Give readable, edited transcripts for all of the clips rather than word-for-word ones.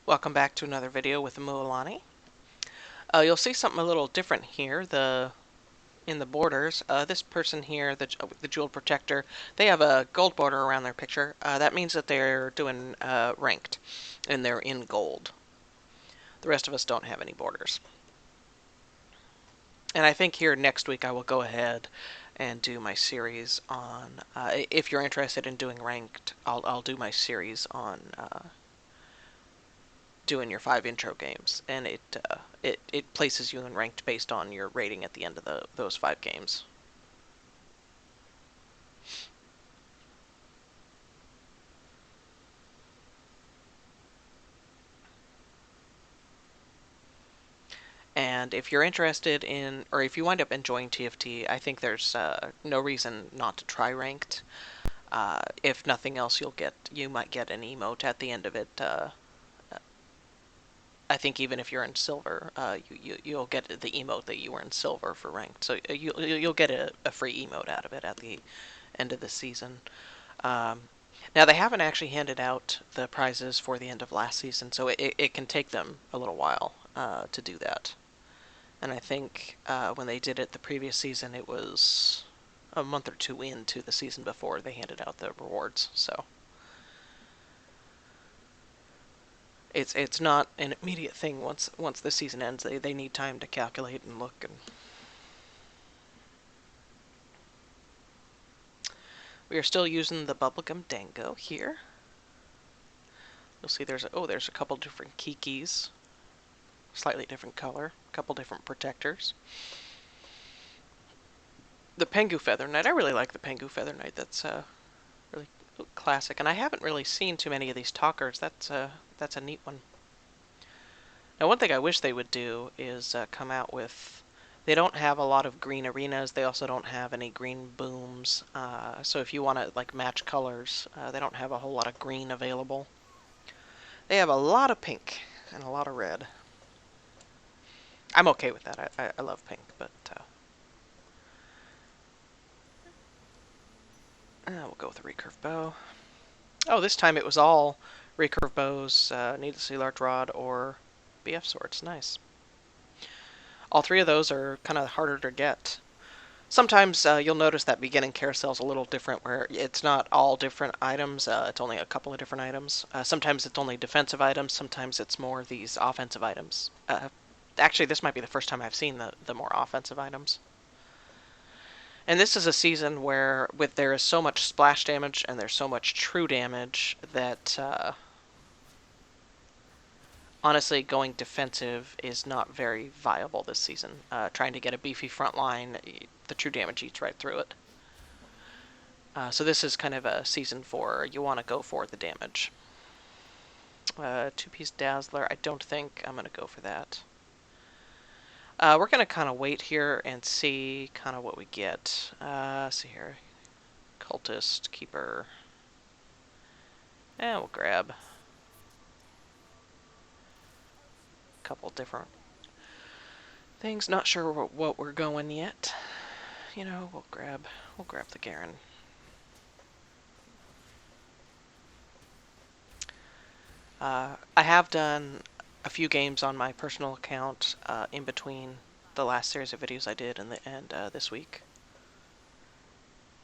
Welcome back to another video with Mualani. You'll see something a little different here. In the borders, this person here, the Jeweled Protector, they have a gold border around their picture. That means that they're doing ranked, and they're in gold. The rest of us don't have any borders. And I think here next week I will go ahead and do my series on. If you're interested in doing ranked, I'll do my series on doing your 5 intro games, and it places you in ranked based on your rating at the end of those 5 games. And if you're interested in, or if you wind up enjoying TFT, I think there's no reason not to try ranked. If nothing else, you might get an emote at the end of it. I think even if you're in silver, you'll get the emote that you were in silver for ranked. So you'll get a free emote out of it at the end of the season. Now they haven't actually handed out the prizes for the end of last season, so it can take them a little while to do that. And I think when they did it the previous season, it was a month or 2 into the season before they handed out the rewards. So it's not an immediate thing. Once the season ends, they need time to calculate and look. And we are still using the bubblegum dango here. You'll see there's a couple different kikis, slightly different color, a couple different protectors. The Pengu Feather Knight, I really like the Pengu Feather Knight. That's really classic, and I haven't really seen too many of these talkers. That's a neat one. Now, one thing I wish they would do is come out with. They don't have a lot of green arenas. They also don't have any green booms. So if you want to like match colors, they don't have a whole lot of green available. They have a lot of pink and a lot of red. I'm okay with that. I love pink, but we'll go with a recurve bow. Oh, this time it was all recurve bows, needlessly large rod, or BF swords. Nice. All 3 of those are kind of harder to get. Sometimes you'll notice that beginning carousel is a little different, where it's not all different items. It's only a couple of different items. Sometimes it's only defensive items. Sometimes it's more these offensive items. Actually, this might be the first time I've seen the more offensive items. And this is a season where there is so much splash damage and there's so much true damage that honestly going defensive is not very viable this season. Trying to get a beefy front line, the true damage eats right through it. So this is kind of a season for you want to go for the damage. 2-piece Dazzler, I don't think I'm going to go for that. We're going to kind of wait here and see kind of what we get. See here. Cultist, Keeper. And we'll grab a couple different things. Not sure what we're going yet. You know, we'll grab the Garen. I have done a few games on my personal account in between the last series of videos I did and this week.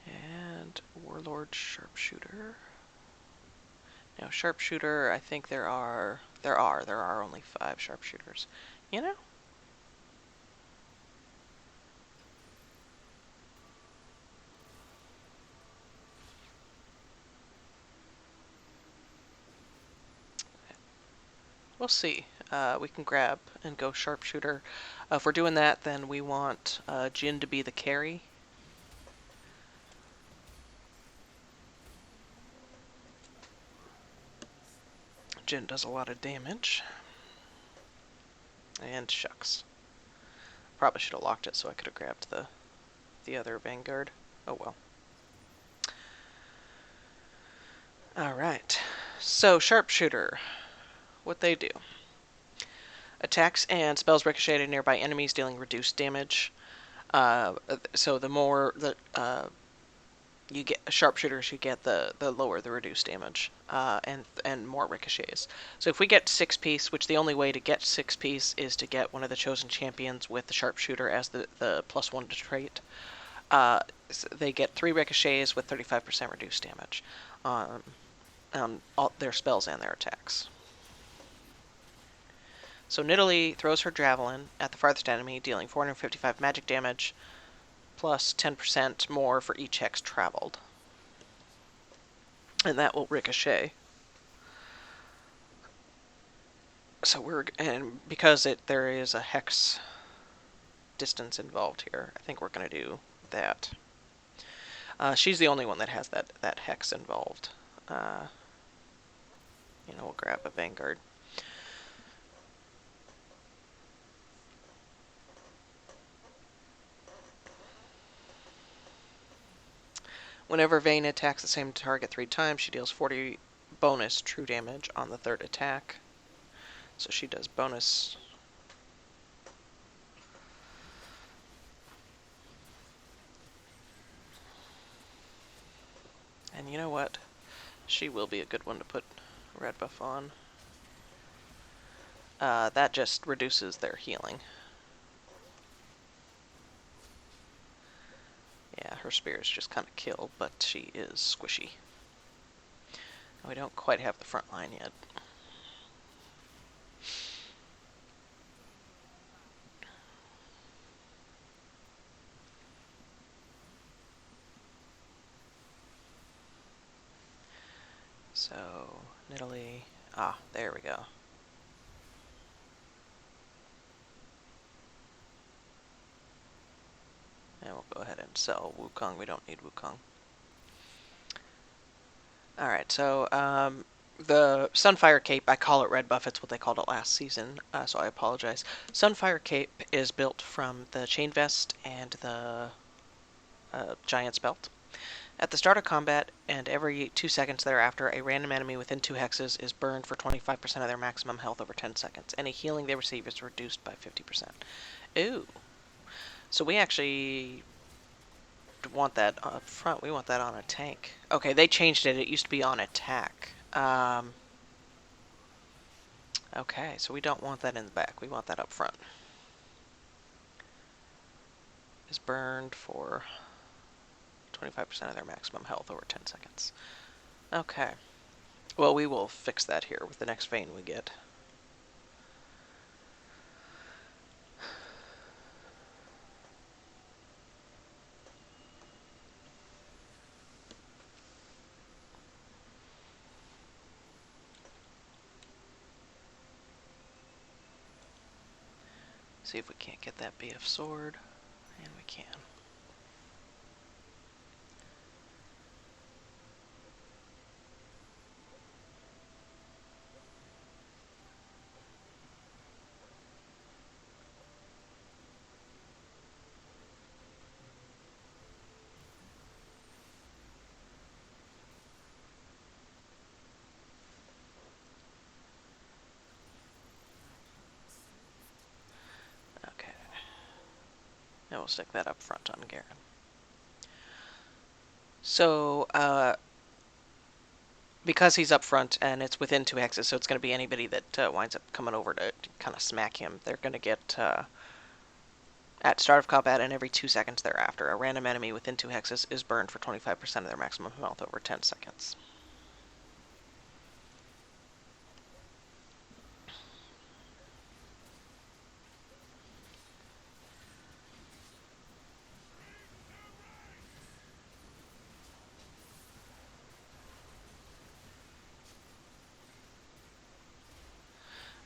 And Warlord Sharpshooter. Now Sharpshooter, I think there are only 5 Sharpshooters. You know? We'll see. We can grab and go Sharpshooter. If we're doing that, then we want Jhin to be the carry. Jhin does a lot of damage. And shucks. Probably should have locked it so I could have grabbed the other Vanguard. Oh well. Alright. So, Sharpshooter. What they do. Attacks and spells ricochet at nearby enemies, dealing reduced damage. So the more you get sharpshooters, you get the lower the reduced damage, and more ricochets. So if we get 6-piece, which the only way to get 6-piece is to get one of the chosen champions with the sharpshooter as the +1 to trait, they get 3 ricochets with 35% reduced damage on all their spells and their attacks. So Nidalee throws her javelin at the farthest enemy, dealing 455 magic damage, plus 10% more for each hex traveled. And that will ricochet. So because there is a hex distance involved here, I think we're going to do that. She's the only one that has that hex involved. We'll grab a Vanguard. Whenever Vayne attacks the same target 3 times, she deals 40 bonus true damage on the 3rd attack. So she does bonus. And you know what? She will be a good one to put red buff on. That just reduces their healing. Yeah, her spear is just kind of killed, but she is squishy. We don't quite have the front line yet. So, Nidalee. There we go. And we'll go ahead and sell Wukong. We don't need Wukong. Alright, so the Sunfire Cape, I call it red buff, it's what they called it last season, so I apologize. Sunfire Cape is built from the Chain Vest and the Giant's Belt. At the start of combat, and every 2 seconds thereafter, a random enemy within 2 hexes is burned for 25% of their maximum health over 10 seconds. Any healing they receive is reduced by 50%. Ooh. So we actually want that up front. We want that on a tank. Okay, they changed it. It used to be on attack. Okay, so we don't want that in the back. We want that up front. Is burned for 25% of their maximum health over 10 seconds. Okay. Well, we will fix that here with the next Vayne we get. See if we can't get that BF sword. And we can. And we'll stick that up front on Garen. So, because he's up front and it's within 2 hexes, so it's going to be anybody that winds up coming over to kind of smack him. They're going to get, at start of combat and every 2 seconds thereafter, a random enemy within 2 hexes is burned for 25% of their maximum health over 10 seconds.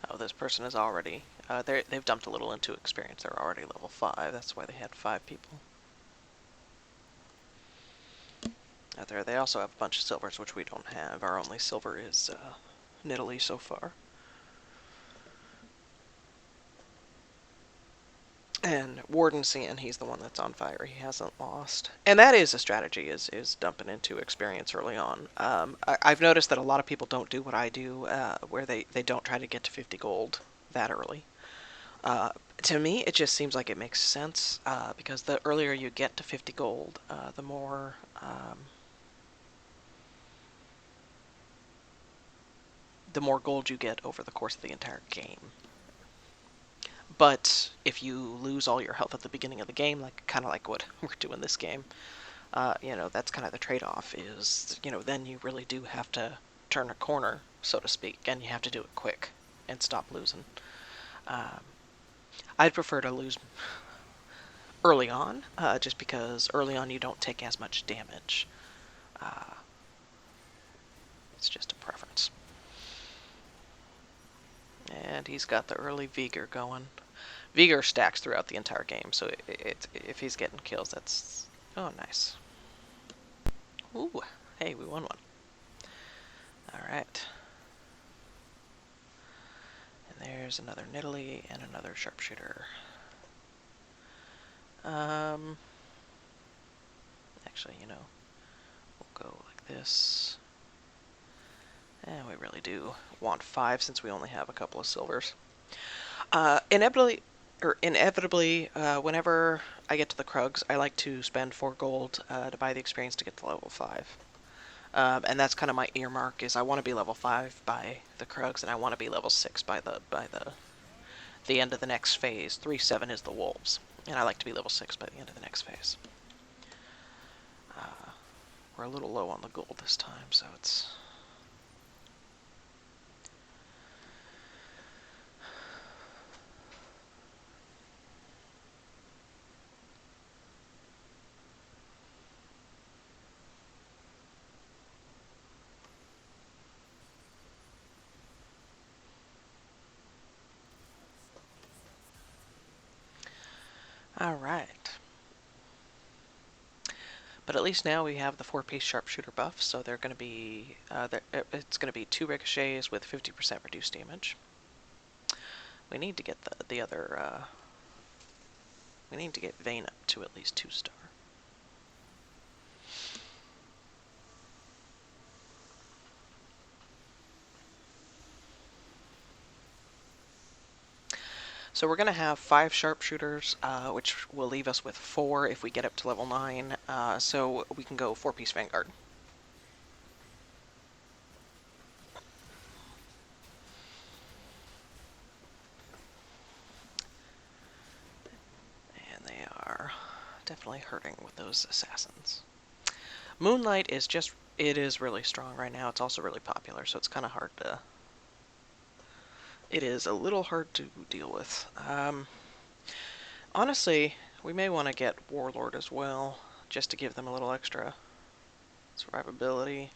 Oh, this person is already, they've dumped a little into experience. They're already level 5. That's why they had 5 people. Out there, they also have a bunch of silvers, which we don't have. Our only silver is Nidalee so far. And Warden Cian, he's the one that's on fire. He hasn't lost. And that is a strategy, is dumping into experience early on. I've noticed that a lot of people don't do what I do, where they don't try to get to 50 gold that early. To me, it just seems like it makes sense, because the earlier you get to 50 gold, the more the more gold you get over the course of the entire game. But if you lose all your health at the beginning of the game, like kind of like what we're doing this game, that's kind of the trade-off is, then you really do have to turn a corner, so to speak, and you have to do it quick and stop losing. I'd prefer to lose early on, just because early on you don't take as much damage. It's just a preference. And he's got the early Vigor going. Vigor stacks throughout the entire game, so if he's getting kills, that's... Oh, nice. Ooh, hey, we won one. Alright. And there's another Nidalee and another Sharpshooter. Actually, we'll go like this. And we really do want 5 since we only have a couple of silvers. Inevitably, whenever I get to the Krugs, I like to spend 4 gold to buy the experience to get to level 5. And that's kind of my earmark, is I want to be level 5 by the Krugs, and I want to be level 6 by the end of the next phase. 3-7 is the Wolves, and I like to be level 6 by the end of the next phase. We're a little low on the gold this time, so it's... Alright. But at least now we have the 4-piece Sharpshooter buff, so they're going to be... it's going to be 2 ricochets with 50% reduced damage. We need to get the other... we need to get Vayne up to at least 2-star. So we're going to have 5 Sharpshooters, which will leave us with 4 if we get up to level 9, so we can go 4-piece Vanguard. And they are definitely hurting with those assassins. Moonlight is just... it is really strong right now. It's also really popular, so it's kind of hard to... it is a little hard to deal with. Honestly, we may want to get Warlord as well, just to give them a little extra survivability.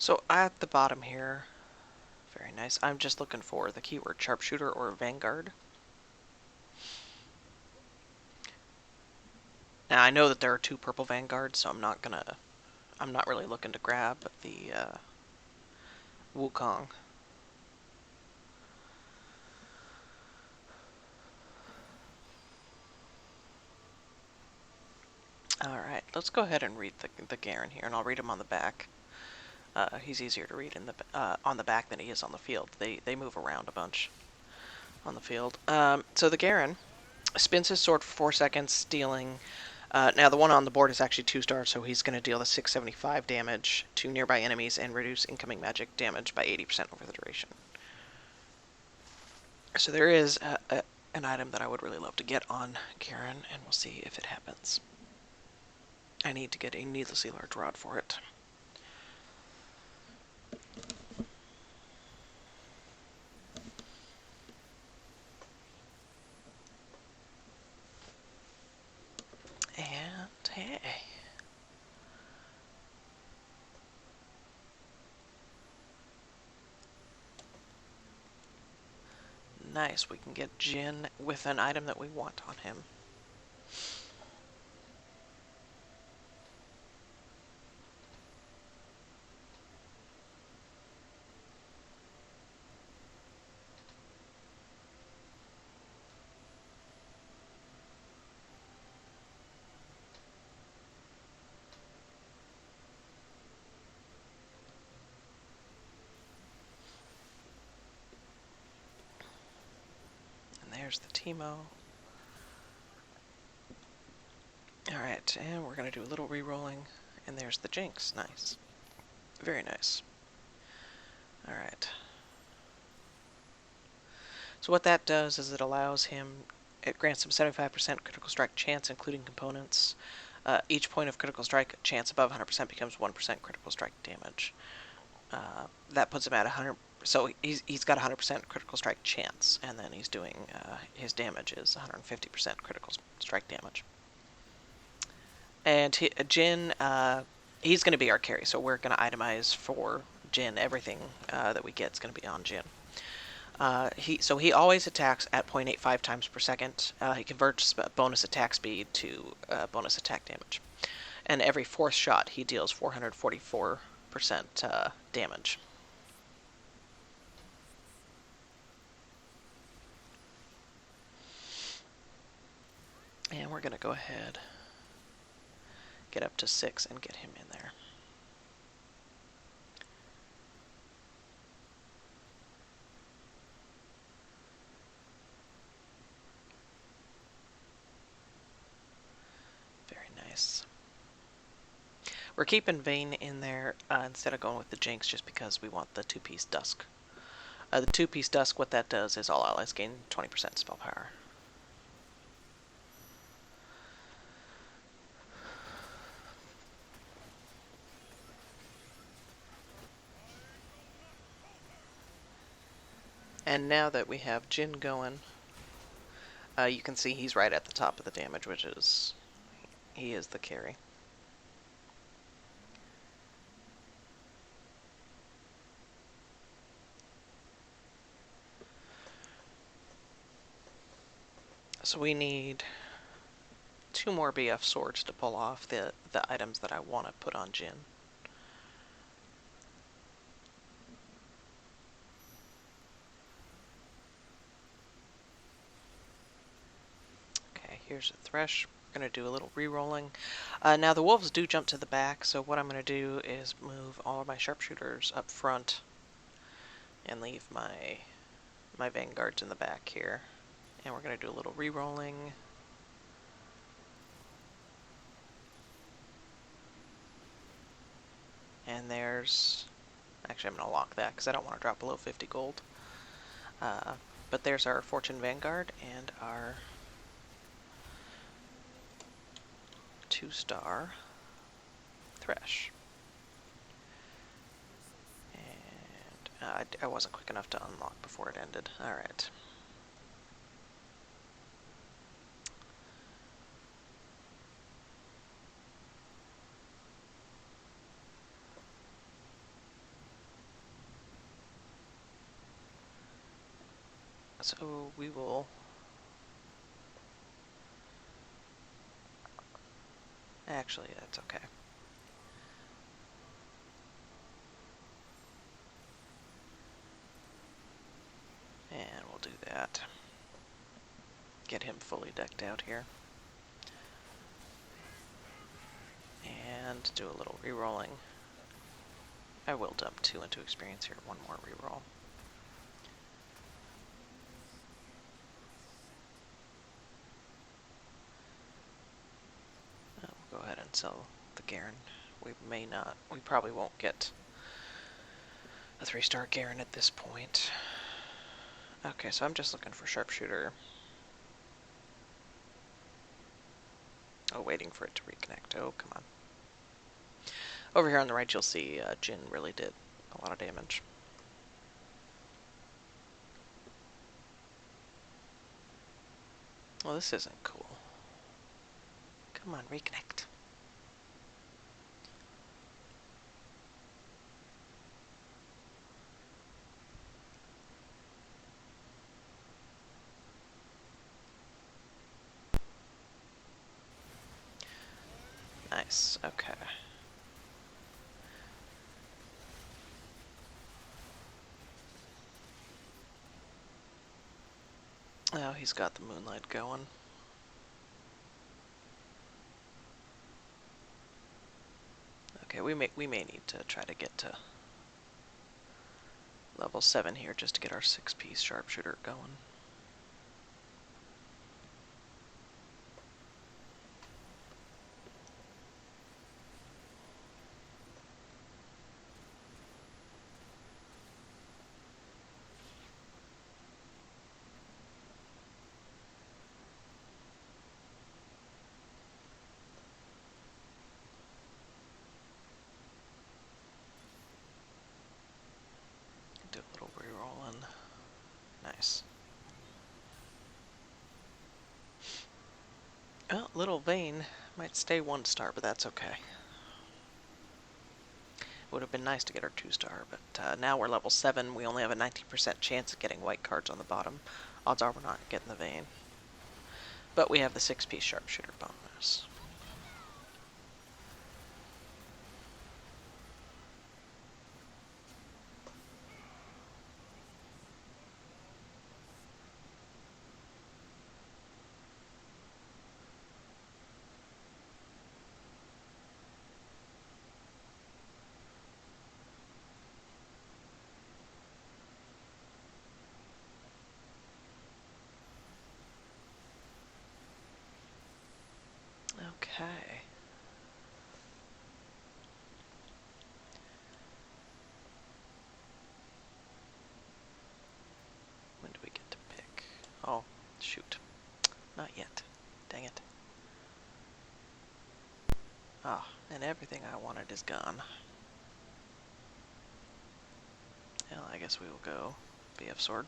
So at the bottom here, very nice. I'm just looking for the keyword Sharpshooter or Vanguard. Now I know that there are 2 purple Vanguards, so I'm not really looking to grab the Wukong. Alright, let's go ahead and read the Garen here, and I'll read him on the back. He's easier to read on the back than he is on the field. They move around a bunch on the field. So the Garen spins his sword for 4 seconds, dealing... now the one on the board is actually 2-star, so he's going to deal the 675 damage to nearby enemies and reduce incoming magic damage by 80% over the duration. So there is an item that I would really love to get on Garen, and we'll see if it happens. I need to get a needlessly large rod for it. And hey, Nice, we can get Jhin with an item that we want on him. And there's the Teemo. Alright, and we're going to do a little re-rolling. And there's the Jinx. Nice. Very nice. Alright. So what that does is it allows him, it grants him 75% critical strike chance, including components. Each point of critical strike chance above 100% becomes 1% critical strike damage. That puts him at 100. So he's got 100% critical strike chance, and then he's doing his damage is 150% critical strike damage. And Jhin, he's going to be our carry, so we're going to itemize for Jhin. Everything that we get is going to be on Jhin. He always attacks at 0.85 times per second. He converts bonus attack speed to bonus attack damage. And every fourth shot, he deals 444% damage. And we're going to go ahead, get up to 6 and get him in there. Very nice. We're keeping Vayne in there instead of going with the Jinx just because we want the 2-piece Dusk. The 2-piece Dusk, what that does is all allies gain 20% spell power. And now that we have Jhin going, you can see he's right at the top of the damage, which is, he is the carry. So we need 2 more BF swords to pull off the items that I want to put on Jhin. Okay, here's a Thresh. We're going to do a little re-rolling. Now the wolves do jump to the back, so what I'm going to do is move all of my sharpshooters up front and leave my vanguards in the back here. And we're going to do a little re-rolling. And there's, actually I'm going to lock that because I don't want to drop below 50 gold. But there's our Fortune Vanguard and our 2-star Thresh. And I wasn't quick enough to unlock before it ended. Alright. So we will actually, that's okay. And we'll do that. Get him fully decked out here. And do a little re-rolling. I will dump 2 into experience here, 1 more re-roll. We'll go ahead and sell the Garen. We probably won't get a 3-star Garen at this point. Okay, so I'm just looking for Sharpshooter. Oh, waiting for it to reconnect. Oh, come on. Over here on the right, you'll see Jhin really did a lot of damage. Well, this isn't cool. Come on, reconnect. Nice, okay. Oh, he's got the moonlight going. Okay, we may need to try to get to level 7 here just to get our 6-piece sharpshooter going. Do a little re-rolling. Nice. Well, Little Vane might stay 1 star, but that's okay. Would have been nice to get our 2-star, but now we're level 7. We only have a 19% chance of getting white cards on the bottom. Odds are we're not getting the Vane. But we have the 6-piece sharpshooter bonus. Okay. When do we get to pick? Oh, shoot. Not yet. Dang it. Ah, and everything I wanted is gone. Well, I guess we will go BF Sword.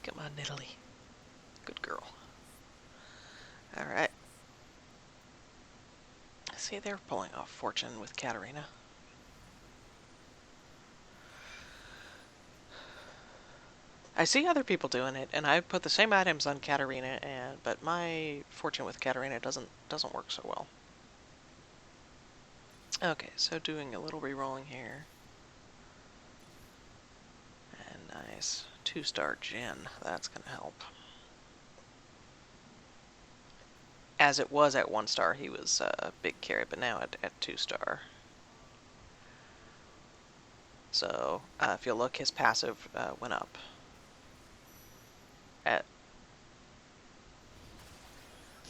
Come on, Italy. Good girl. Alright. See, they're pulling off Fortune with Katarina. I see other people doing it, and I put the same items on Katarina, but my Fortune with Katarina doesn't work so well. Okay, so doing a little re-rolling here. And nice. 2-star Jhin. That's gonna help. As it was at 1-star, he was a big carry, but now at 2-star. So, if you look, his passive went up.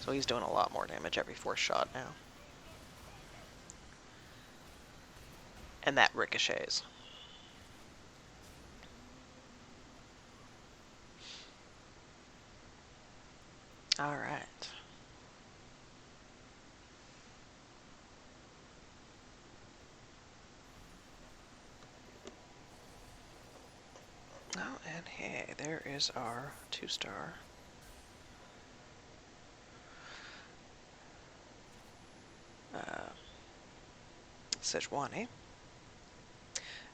So he's doing a lot more damage every 4th shot now. And that ricochets. Alright. Oh, and hey, there is our 2-star. Sejuani.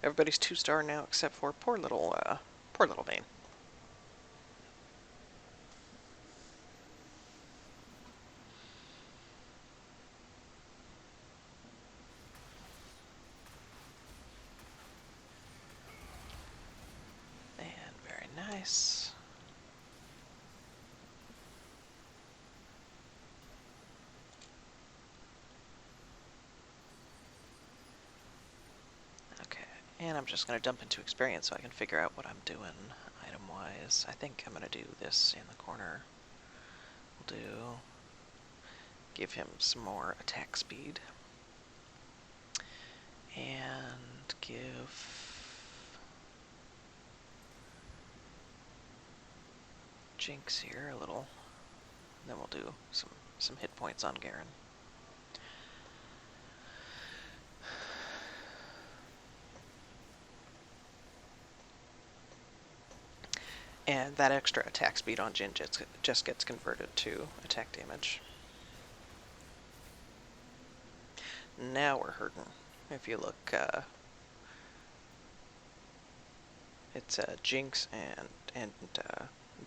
Everybody's 2-star now except for poor little Vane. And very Nice. Okay, and I'm just going to dump into experience so I can figure out what I'm doing item-wise. I think I'm going to do this in the corner. We'll do... give him some more attack speed. And give... Jinx here a little. Then we'll do some hit points on Garen. And that extra attack speed on Jhin just gets converted to attack damage. Now we're hurting. If you look, it's Jinx and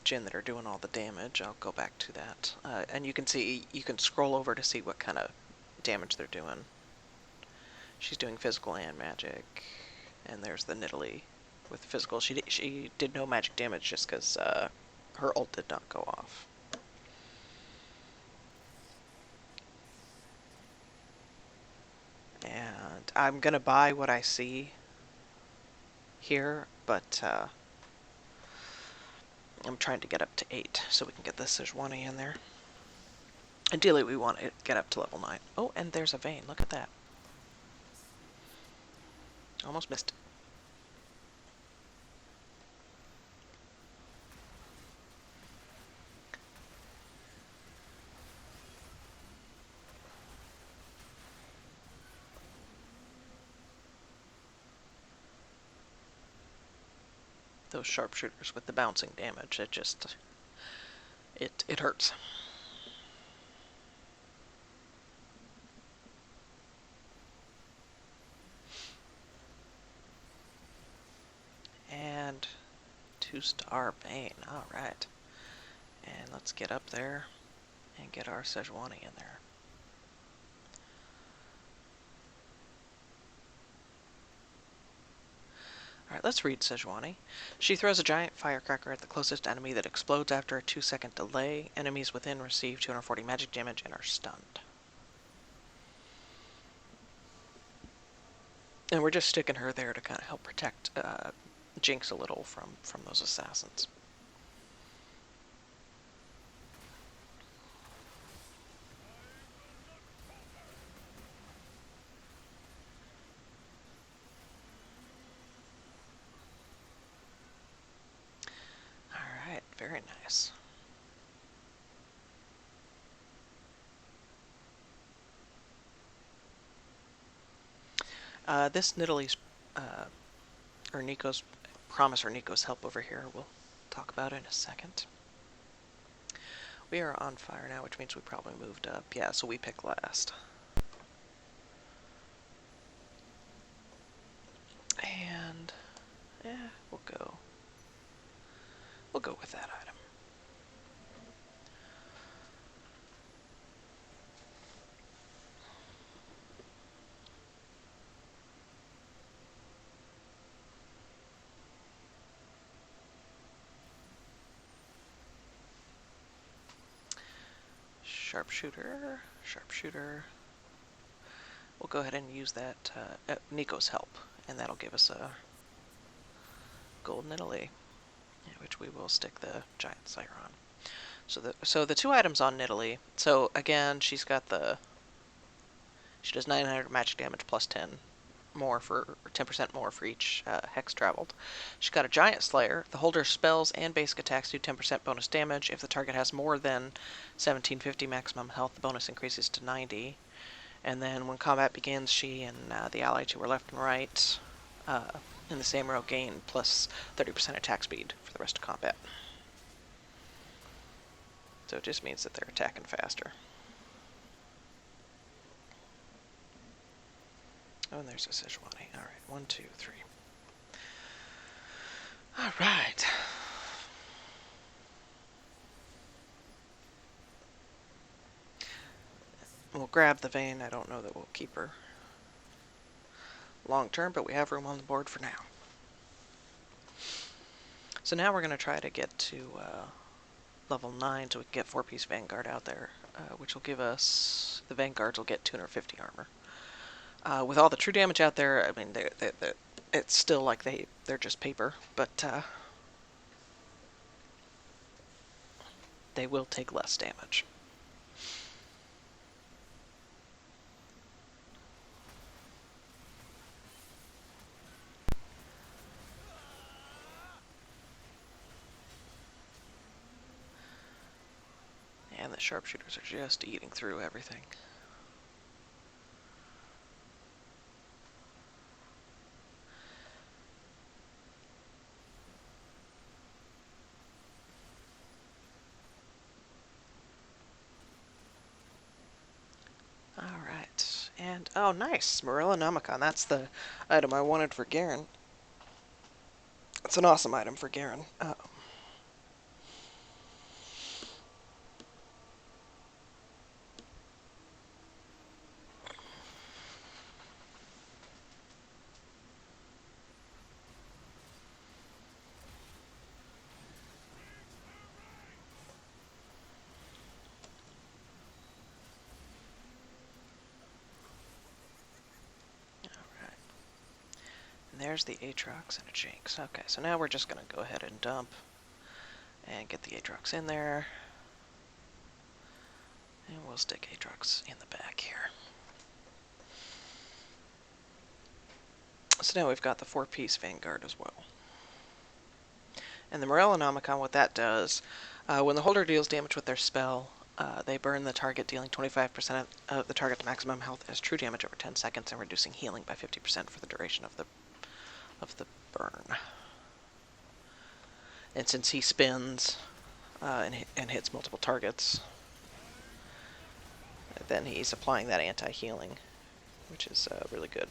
Jhin that are doing all the damage. I'll go back to that. And you can see, you can scroll over to see what kind of damage they're doing. She's doing physical and magic. And there's the Nidalee with physical. She did no magic damage just because her ult did not go off. And I'm gonna buy what I see here, but I'm trying to get up to 8 so we can get this Sejuani in there. Ideally, we want to get up to level 9. Oh, and there's a Vayne. Look at that. Almost missed it. Those sharpshooters with the bouncing damage, it just... It hurts. And 2-star Vayne, alright. And let's get up there and get our Sejuani in there. Alright, let's read Sejuani. She throws a giant firecracker at the closest enemy that explodes after a 2-second delay. Enemies within receive 240 magic damage and are stunned. And we're just sticking her there to kind of help protect Jinx a little from those assassins. Alright, very nice. This Nidalee's, or Nico's, promise or Nico's help over here, we'll talk about it in a second. We are on fire now, which means we probably moved up. Yeah, so we pick last. And, yeah, we'll go with that item. Sharpshooter. We'll go ahead and use that Nico's help, and that'll give us a gold Nidalee, which we will stick the giant slayer on. So the two items on Nidalee. So again, she does 900 magic damage plus 10 more for 10% more for each hex traveled. She's got a giant slayer. The holder's spells and basic attacks do 10% bonus damage. If the target has more than 1750 maximum health, the bonus increases to 90. And then when combat begins, she and the ally to her left and right in the same row gain plus 30% attack speed for the rest of combat. So it just means that they're attacking faster. Oh, and there's a Sejuani. Alright, 1, 2, 3. Alright. We'll grab the Vayne. I don't know that we'll keep her long term, but we have room on the board for now. So now we're going to try to get to level 9 so we can get 4-piece Vanguard out there, which will give us, the Vanguards will get 250 armor. With all the true damage out there, I mean, it's still like they're just paper, but they will take less damage. And the sharpshooters are just eating through everything. Alright, and oh nice, Morella Nomicon, that's the item I wanted for Garen. It's an awesome item for Garen. And there's the Aatrox and a Jinx. Okay, so now we're just going to go ahead and dump and get the Aatrox in there. And we'll stick Aatrox in the back here. So now we've got the 4-piece Vanguard as well. And the Morellonomicon, what that does, when the holder deals damage with their spell, they burn the target, dealing 25% of the target's maximum health as true damage over 10 seconds and reducing healing by 50% for the duration of the burn. And since he spins and hits multiple targets, then he's applying that anti-healing, which is really good.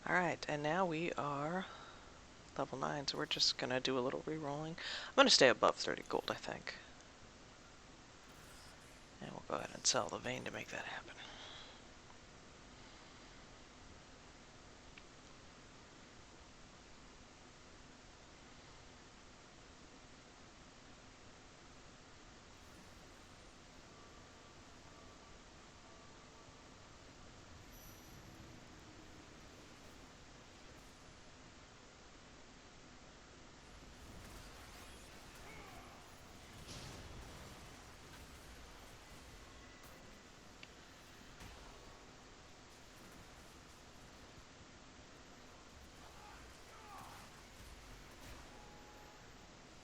Alright, and now we are level 9, so we're just going to do a little re-rolling. I'm going to stay above 30 gold, I think. And we'll go ahead and sell the vein to make that happen.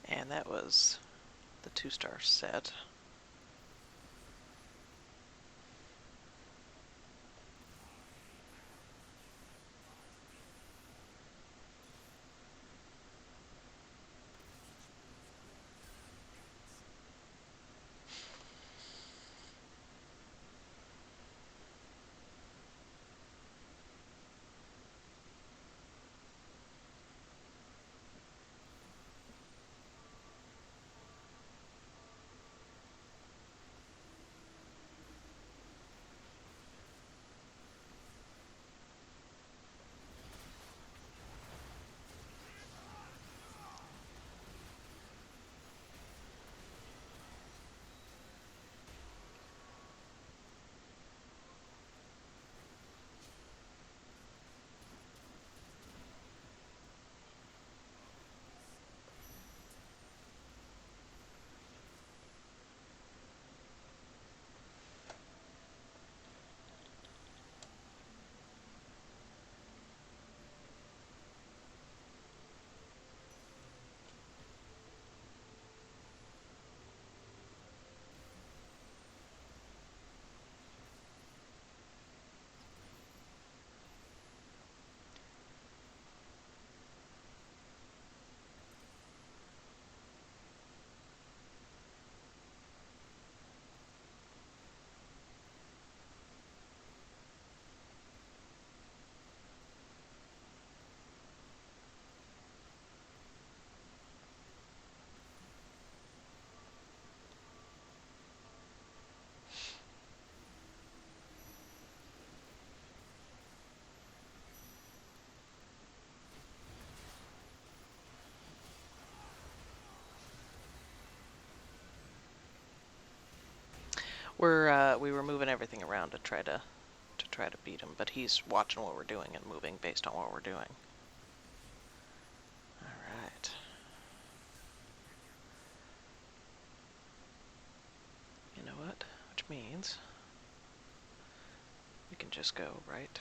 And that was the 2-star set. We were moving everything around to try to beat him, but he's watching what we're doing and moving based on what we're doing. All right. You know what? Which means we can just go right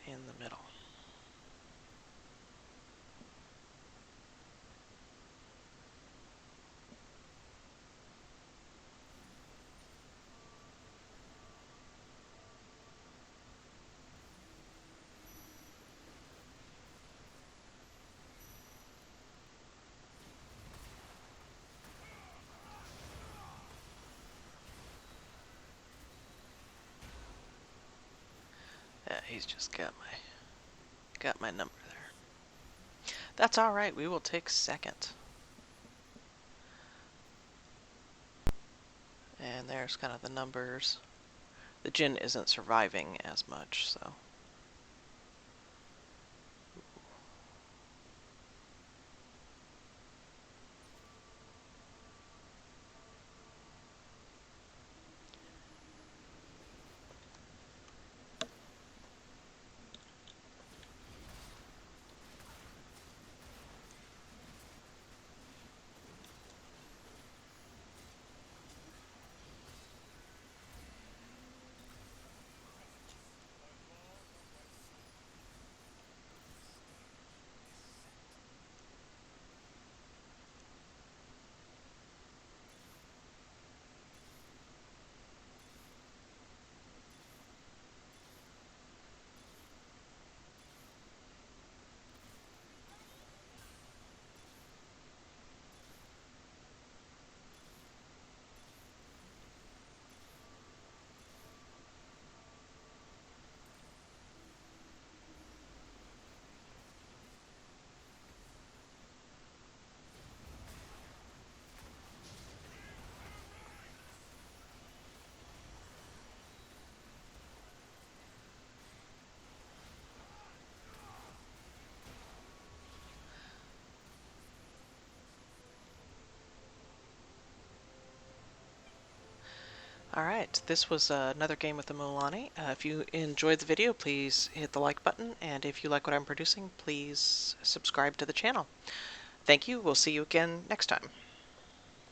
in the middle. Yeah, he's just got my number there. That's all right. We will take second. And there's kind of the numbers. The Jhin isn't surviving as much, so. Alright, this was another game with the Mulani. If you enjoyed the video, please hit the like button, and if you like what I'm producing, please subscribe to the channel. Thank you, we'll see you again next time.